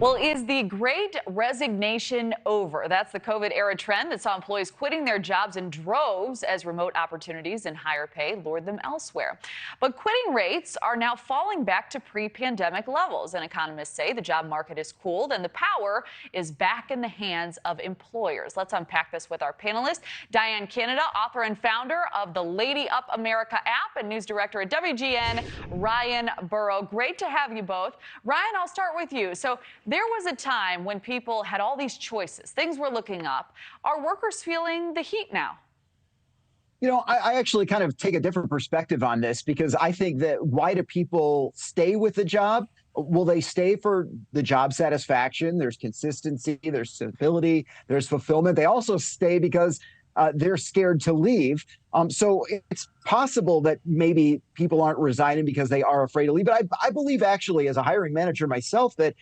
Well, is the great resignation over? That's the COVID-era trend that saw employees quitting their jobs in droves as remote opportunities and higher pay lured them elsewhere. But quitting rates are now falling back to pre-pandemic levels, and economists say the job market is cooled and the power is back in the hands of employers. Let's unpack this with our panelist, Diane Canada, author and founder of the Lady Up America app, and news director at WGN, Ryan Burrow. Great to have you both. Ryan, I'll start with you. So there was a time when people had all these choices. Things were looking up. Are workers feeling the heat now? You know, I actually kind of take a different perspective on this because I think that why do people stay with the job? Will they stay for the job satisfaction? There's consistency, there's stability, there's fulfillment. They also stay because they're scared to leave. So it's possible that maybe people aren't resigning because they are afraid to leave. But I believe actually, as a hiring manager myself, that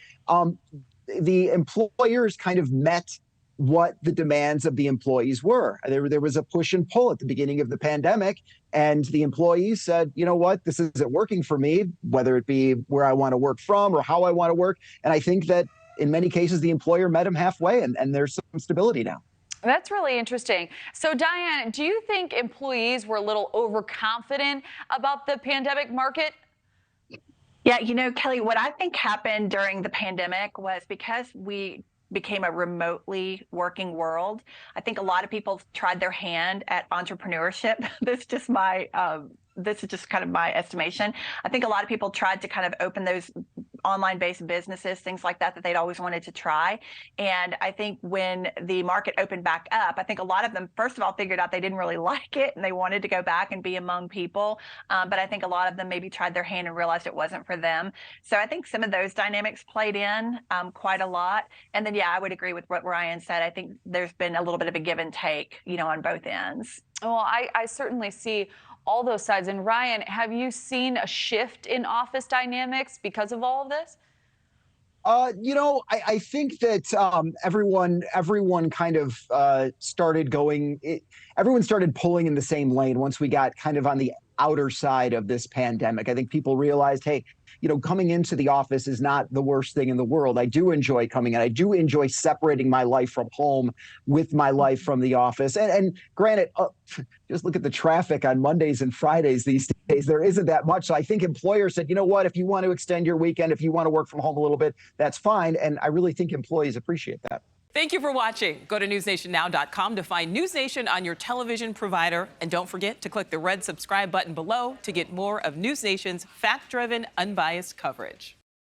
the employers kind of met what the demands of the employees were. There was a push and pull at the beginning of the pandemic, and the employees said, you know what, this isn't working for me, whether it be where I want to work from or how I want to work. And I think that in many cases, the employer met them halfway, and there's some stability now. That's really interesting. So, Diane, do you think employees were a little overconfident about the pandemic market? Yeah, you know, Kelly, what I think happened during the pandemic was because we became a remotely working world. I think a lot of people tried their hand at entrepreneurship. This is just kind of my estimation. I think a lot of people tried to kind of open those online-based businesses, things like that they'd always wanted to try. And I think when the market opened back up, I think a lot of them, first of all, figured out they didn't really like it and they wanted to go back and be among people. But I think a lot of them maybe tried their hand and realized it wasn't for them. So I think some of those dynamics played in quite a lot. And then, yeah, I would agree with what Ryan said. I think there's been a little bit of a give and take, you know, on both ends. Well, I certainly see all those sides. And Ryan, have you seen a shift in office dynamics because of all of this? You know, I think that everyone kind of started going, everyone started pulling in the same lane once we got kind of on the outer side of this pandemic. I think people realized, hey, you know, coming into the office is not the worst thing in the world. I do enjoy coming in. I do enjoy separating my life from home with my life from the office. And granted, just look at the traffic on Mondays and Fridays these days. There isn't that much. So I think employers said, you know what, if you want to extend your weekend, if you want to work from home a little bit, that's fine. And I really think employees appreciate that. Thank you for watching. Go to newsnationnow.com to find News Nation on your television provider. And don't forget to click the red subscribe button below to get more of News Nation's fact-driven, unbiased coverage.